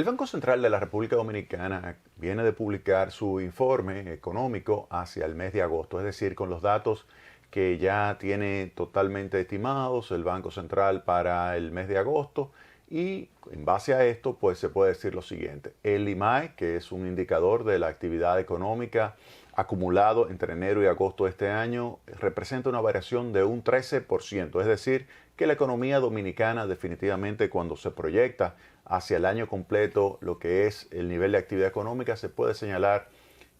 El Banco Central de la República Dominicana viene de publicar su informe económico hacia el mes de agosto, es decir, con los datos que ya tiene totalmente estimados el Banco Central para el mes de agosto, y en base a esto pues se puede decir lo siguiente. El IMAE, que es un indicador de la actividad económica acumulado entre enero y agosto de este año, representa una variación de un 13%, es decir, que la economía dominicana definitivamente, cuando se proyecta hacia el año completo lo que es el nivel de actividad económica, se puede señalar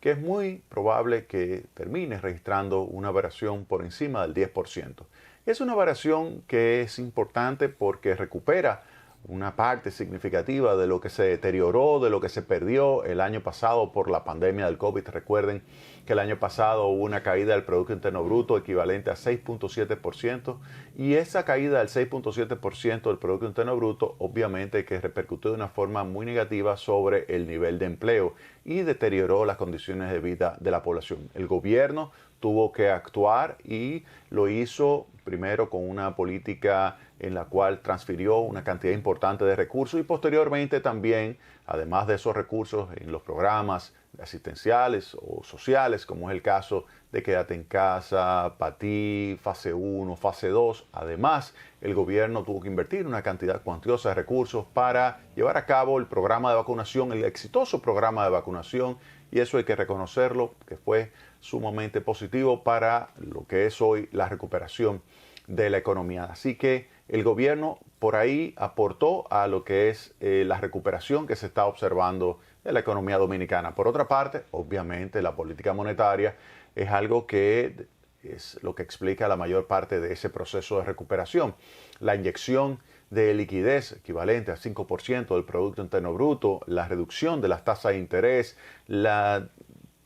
que es muy probable que termine registrando una variación por encima del 10%. Es una variación que es importante porque recupera una parte significativa de lo que se deterioró, de lo que se perdió el año pasado por la pandemia del COVID. Recuerden que el año pasado hubo una caída del Producto Interno Bruto equivalente a 6.7%, y esa caída del 6.7% del Producto Interno Bruto obviamente que repercutió de una forma muy negativa sobre el nivel de empleo y deterioró las condiciones de vida de la población. El gobierno tuvo que actuar y lo hizo primero con una política en la cual transfirió una cantidad importante de recursos, y posteriormente también, además de esos recursos, en los programas asistenciales o sociales, como es el caso de Quédate en Casa, PATI, fase 1, fase 2. Además, el gobierno tuvo que invertir una cantidad cuantiosa de recursos para llevar a cabo el programa de vacunación, el exitoso programa de vacunación, y eso hay que reconocerlo, que fue sumamente positivo para lo que es hoy la recuperación de la economía. Así que el gobierno por ahí aportó a lo que es la recuperación que se está observando de la economía dominicana. Por otra parte, obviamente la política monetaria es algo que es lo que explica la mayor parte de ese proceso de recuperación. La inyección de liquidez equivalente a 5% del Producto Interno Bruto, la reducción de las tasas de interés, la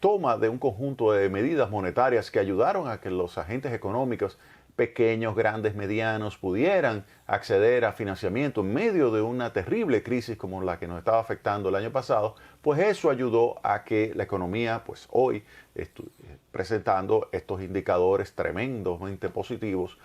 toma de un conjunto de medidas monetarias que ayudaron a que los agentes económicos pequeños, grandes, medianos, pudieran acceder a financiamiento en medio de una terrible crisis como la que nos estaba afectando el año pasado, pues eso ayudó a que la economía, pues hoy, presentando estos indicadores tremendamente positivos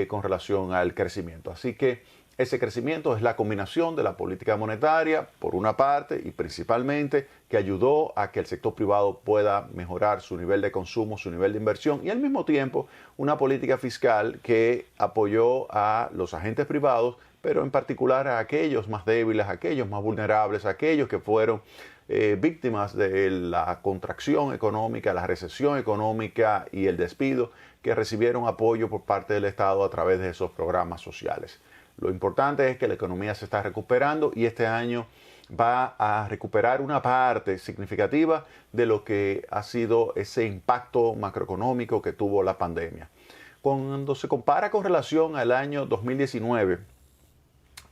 con relación al crecimiento. Así que ese crecimiento es la combinación de la política monetaria, por una parte, y principalmente que ayudó a que el sector privado pueda mejorar su nivel de consumo, su nivel de inversión, y al mismo tiempo una política fiscal que apoyó a los agentes privados, pero en particular a aquellos más débiles, a aquellos más vulnerables, a aquellos que fueron víctimas de la contracción económica, la recesión económica y el despido, que recibieron apoyo por parte del Estado a través de esos programas sociales. Lo importante es que la economía se está recuperando, y este año va a recuperar una parte significativa de lo que ha sido ese impacto macroeconómico que tuvo la pandemia. Cuando se compara con relación al año 2019,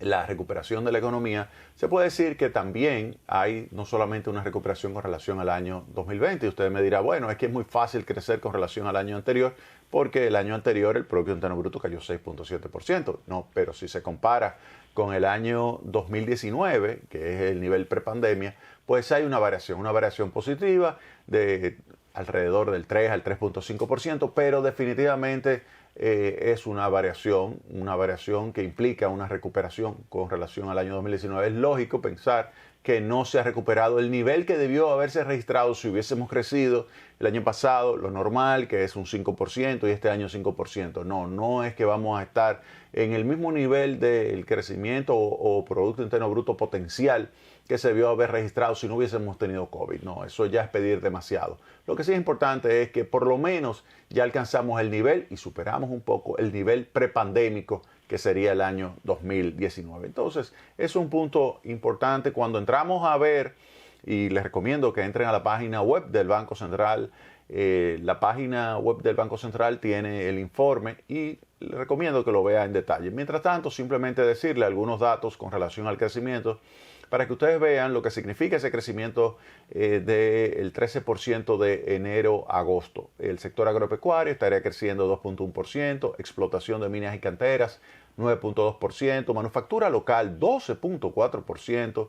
la recuperación de la economía, se puede decir que también hay no solamente una recuperación con relación al año 2020. Y usted me dirá, bueno, es que es muy fácil crecer con relación al año anterior, porque el año anterior el Producto Interno Bruto cayó 6.7%. No, pero si se compara con el año 2019, que es el nivel prepandemia, pues hay una variación positiva de alrededor del 3 al 3.5%, pero definitivamente es una variación que implica una recuperación con relación al año 2019. Es lógico pensar que no se ha recuperado el nivel que debió haberse registrado si hubiésemos crecido el año pasado, lo normal, que es un 5%, y este año 5%. No es que vamos a estar en el mismo nivel del crecimiento o Producto Interno Bruto potencial que se debió haber registrado si no hubiésemos tenido COVID. No, eso ya es pedir demasiado. Lo que sí es importante es que por lo menos ya alcanzamos el nivel y superamos un poco el nivel prepandémico, que sería el año 2019. Entonces, es un punto importante cuando entramos a ver, y les recomiendo que entren a la página web del Banco Central. La página web del Banco Central tiene el informe y les recomiendo que lo vea en detalle. Mientras tanto, simplemente decirle algunos datos con relación al crecimiento para que ustedes vean lo que significa ese crecimiento del 13% de enero a agosto. El sector agropecuario estaría creciendo 2.1%, explotación de minas y canteras 9.2%, manufactura local 12.4%,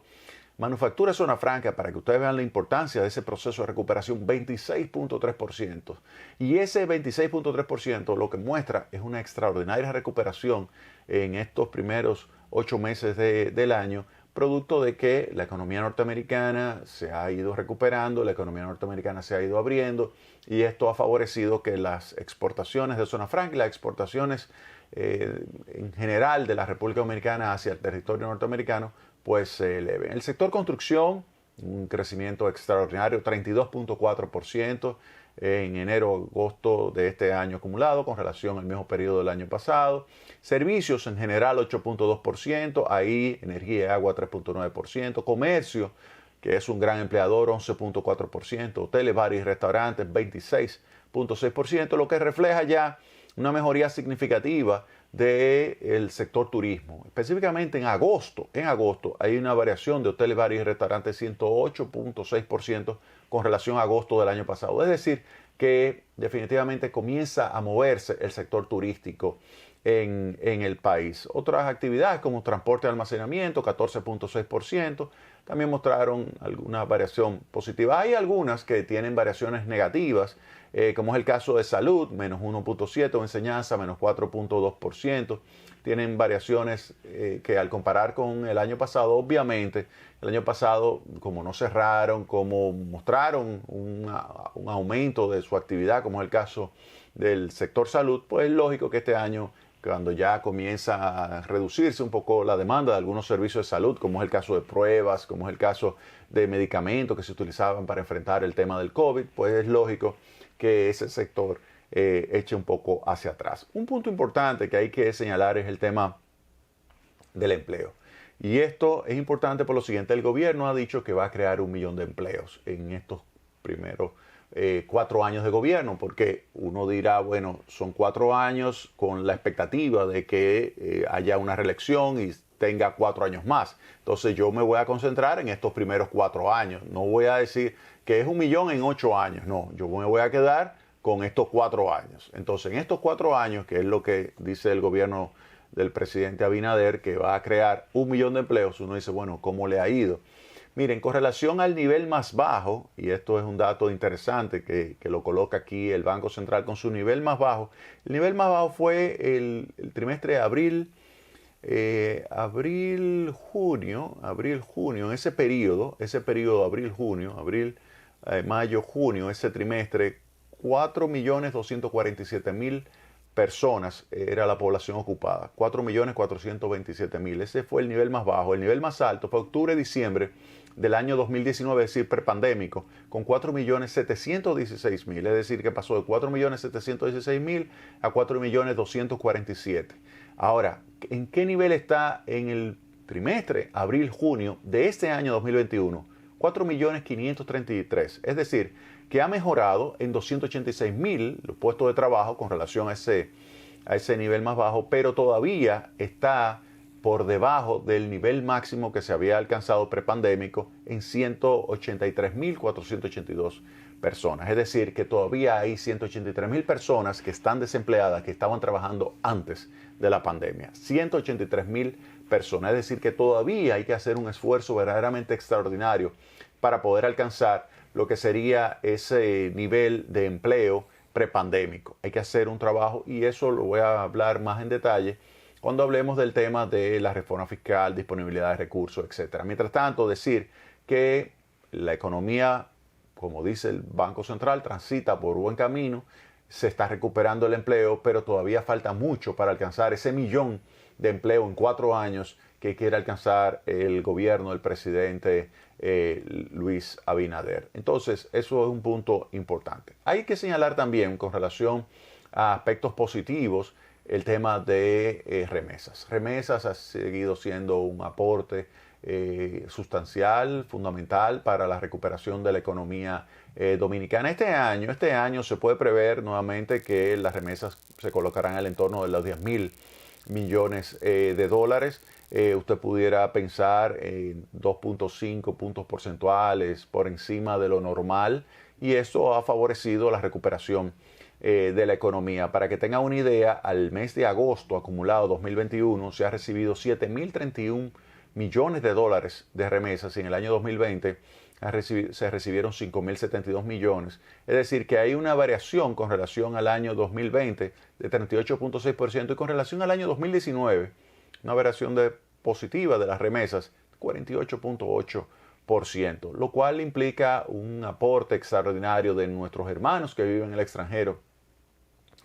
manufactura zona franca, para que ustedes vean la importancia de ese proceso de recuperación, 26.3%. Y ese 26.3% lo que muestra es una extraordinaria recuperación en estos primeros 8 meses del año, producto de que la economía norteamericana se ha ido recuperando, la economía norteamericana se ha ido abriendo y esto ha favorecido que las exportaciones de zona franca y las exportaciones en general de la República Dominicana hacia el territorio norteamericano pues se eleven. El sector construcción, un crecimiento extraordinario, 32.4% en enero-agosto de este año acumulado con relación al mismo periodo del año pasado. Servicios en general 8.2%, ahí energía y agua 3.9%, comercio, que es un gran empleador 11.4%, hoteles, bares y restaurantes 26.6%, lo que refleja ya una mejoría significativa del sector turismo. Específicamente en agosto hay una variación de hoteles, bares y restaurantes 108.6% con relación a agosto del año pasado. Es decir, que definitivamente comienza a moverse el sector turístico en el país. Otras actividades como transporte y almacenamiento, 14.6%, también mostraron alguna variación positiva. Hay algunas que tienen variaciones negativas, como es el caso de salud, menos 1.7%, o enseñanza, menos 4.2%. Tienen variaciones que al comparar con el año pasado, obviamente, el año pasado, como no cerraron, como mostraron un aumento de su actividad, como es el caso del sector salud, pues es lógico que este año, cuando ya comienza a reducirse un poco la demanda de algunos servicios de salud, como es el caso de pruebas, como es el caso de medicamentos que se utilizaban para enfrentar el tema del COVID, pues es lógico que ese sector eche un poco hacia atrás. Un punto importante que hay que señalar es el tema del empleo. Y esto es importante por lo siguiente: el gobierno ha dicho que va a crear 1 millón de empleos en estos primeros 4 años de gobierno, porque uno dirá, bueno, son 4 años con la expectativa de que haya una reelección y tenga 4 años más. Entonces yo me voy a concentrar en estos primeros 4 años. No voy a decir que es 1 millón en 8 años. No, yo me voy a quedar con estos 4 años. Entonces en estos 4 años, que es lo que dice el gobierno del presidente Abinader, que va a crear 1 millón de empleos, uno dice, bueno, ¿cómo le ha ido? Miren, con relación al nivel más bajo, y esto es un dato interesante que lo coloca aquí el Banco Central con su nivel más bajo, el nivel más bajo fue el trimestre de abril-junio, en ese periodo, mayo-junio, ese trimestre, 4.247.000 personas era la población ocupada, 4.427.000. Ese fue el nivel más bajo. El nivel más alto fue octubre-diciembre del año 2019, es decir, prepandémico, con 4.716.000. Es decir, que pasó de 4.716.000 a 4.247.000. Ahora, ¿en qué nivel está en el trimestre abril-junio de este año 2021? 4.533.000. Es decir, que ha mejorado en 286.000 los puestos de trabajo con relación a ese nivel más bajo, pero todavía está por debajo del nivel máximo que se había alcanzado prepandémico en 183.482 personas. Es decir, que todavía hay 183.000 personas que están desempleadas, que estaban trabajando antes de la pandemia. 183.000 personas. Es decir, que todavía hay que hacer un esfuerzo verdaderamente extraordinario para poder alcanzar lo que sería ese nivel de empleo prepandémico. Hay que hacer un trabajo y eso lo voy a hablar más en detalle cuando hablemos del tema de la reforma fiscal, disponibilidad de recursos, etc. Mientras tanto, decir que la economía, como dice el Banco Central, transita por buen camino, se está recuperando el empleo, pero todavía falta mucho para alcanzar ese 1 millón de empleo en 4 años que quiere alcanzar el gobierno del presidente Luis Abinader. Entonces, eso es un punto importante. Hay que señalar también, con relación a aspectos positivos, el tema de remesas. Remesas ha seguido siendo un aporte sustancial, fundamental para la recuperación de la economía dominicana. Este año se puede prever nuevamente que las remesas se colocarán en el entorno de los 10.000 millones de dólares. Usted pudiera pensar en 2.5 puntos porcentuales por encima de lo normal, y eso ha favorecido la recuperación de la economía. Para que tenga una idea, al mes de agosto acumulado 2021 se ha recibido 7.031 millones de dólares de remesas, y en el año 2020 se recibieron 5.072 millones. Es decir, que hay una variación con relación al año 2020 de 38.6%, y con relación al año 2019 una variación positiva de las remesas 48.8%, lo cual implica un aporte extraordinario de nuestros hermanos que viven en el extranjero,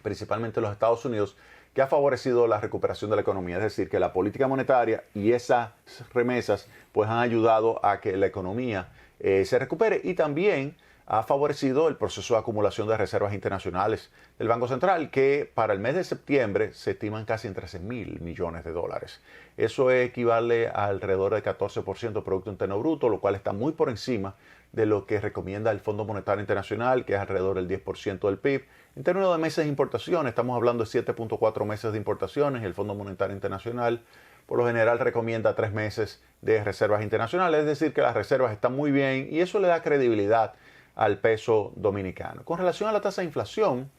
principalmente en los Estados Unidos, que ha favorecido la recuperación de la economía. Es decir, que la política monetaria y esas remesas pues han ayudado a que la economía se recupere, y también ha favorecido el proceso de acumulación de reservas internacionales del Banco Central, que para el mes de septiembre se estiman casi en 13.000 millones de dólares. Eso equivale a alrededor del 14% del Producto Interno Bruto, lo cual está muy por encima de lo que recomienda el Fondo Monetario Internacional, que es alrededor del 10% del PIB. En términos de meses de importación, estamos hablando de 7.4 meses de importaciones, y el Fondo Monetario Internacional por lo general recomienda 3 meses de reservas internacionales, es decir, que las reservas están muy bien y eso le da credibilidad al peso dominicano. Con relación a la tasa de inflación,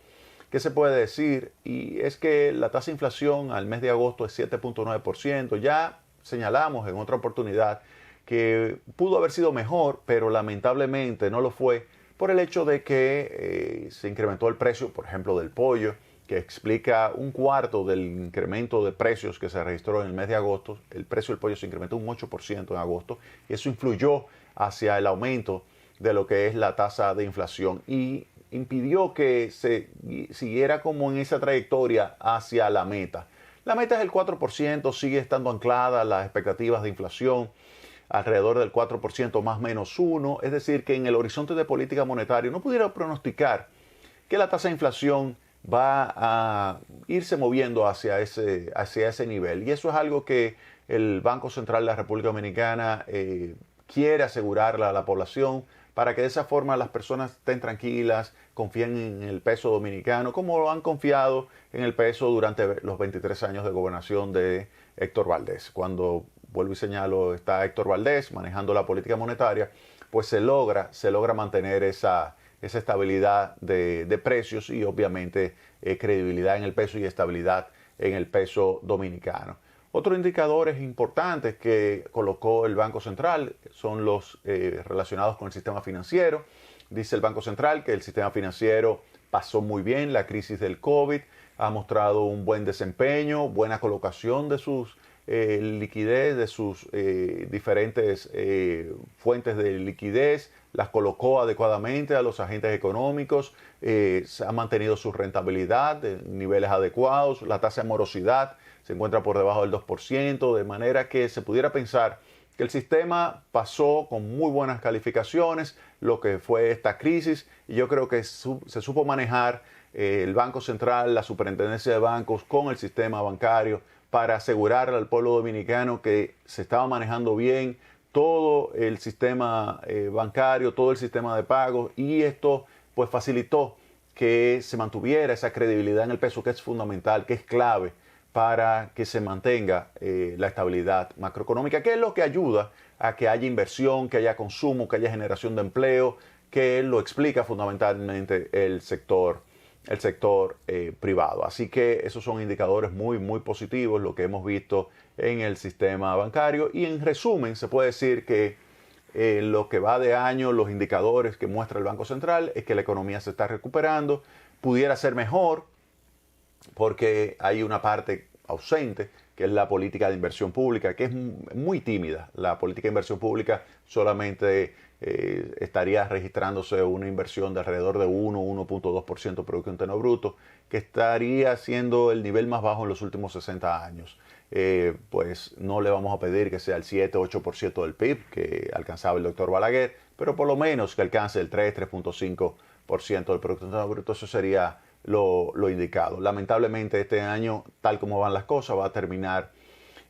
¿qué se puede decir? Y es que la tasa de inflación al mes de agosto es 7.9%. Ya señalamos en otra oportunidad que pudo haber sido mejor, pero lamentablemente no lo fue por el hecho de que se incrementó el precio, por ejemplo, del pollo, que explica un cuarto del incremento de precios que se registró en el mes de agosto. El precio del pollo se incrementó un 8% en agosto, y eso influyó hacia el aumento de lo que es la tasa de inflación y impidió que se siguiera como en esa trayectoria hacia la meta. La meta es el 4%, sigue estando anclada a las expectativas de inflación alrededor del 4% más menos 1, es decir, que en el horizonte de política monetaria no pudiera pronosticar que la tasa de inflación va a irse moviendo hacia ese nivel. Y eso es algo que el Banco Central de la República Dominicana quiere asegurarle a la población, para que de esa forma las personas estén tranquilas, confíen en el peso dominicano, como lo han confiado en el peso durante los 23 años de gobernación de Héctor Valdés. Cuando, vuelvo y señalo, está Héctor Valdés manejando la política monetaria, pues se logra mantener esa estabilidad de precios y obviamente credibilidad en el peso y estabilidad en el peso dominicano. Otros indicadores importantes que colocó el Banco Central son los relacionados con el sistema financiero. Dice el Banco Central que el sistema financiero pasó muy bien la crisis del COVID, ha mostrado un buen desempeño, buena colocación de sus liquidez, de sus diferentes fuentes de liquidez, las colocó adecuadamente a los agentes económicos, ha mantenido su rentabilidad en niveles adecuados, la tasa de morosidad se encuentra por debajo del 2%, de manera que se pudiera pensar que el sistema pasó con muy buenas calificaciones lo que fue esta crisis, y yo creo que se supo manejar el Banco Central, la Superintendencia de Bancos con el sistema bancario para asegurarle al pueblo dominicano que se estaba manejando bien todo el sistema bancario, todo el sistema de pagos, y esto pues facilitó que se mantuviera esa credibilidad en el peso, que es fundamental, que es clave para que se mantenga la estabilidad macroeconómica, que es lo que ayuda a que haya inversión, que haya consumo, que haya generación de empleo, que lo explica fundamentalmente el sector privado. Así que esos son indicadores muy, muy positivos, lo que hemos visto en el sistema bancario. Y en resumen, se puede decir que lo que va de año, los indicadores que muestra el Banco Central es que la economía se está recuperando, pudiera ser mejor, porque hay una parte ausente, que es la política de inversión pública, que es muy tímida. La política de inversión pública solamente estaría registrándose una inversión de alrededor de 1,2% del Producto Interno Bruto, que estaría siendo el nivel más bajo en los últimos 60 años. Pues no le vamos a pedir que sea el 7-8% del PIB que alcanzaba el doctor Balaguer, pero por lo menos que alcance el 3,5% del Producto Interno Bruto. Eso sería lo indicado. Lamentablemente este año, tal como van las cosas, va a terminar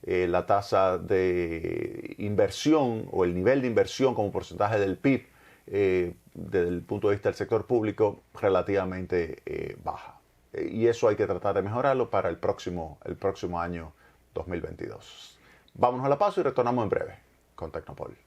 la tasa de inversión o el nivel de inversión como porcentaje del PIB desde el punto de vista del sector público relativamente baja. Y eso hay que tratar de mejorarlo para el próximo año 2022. Vámonos a la pausa y retornamos en breve con Tecnopol.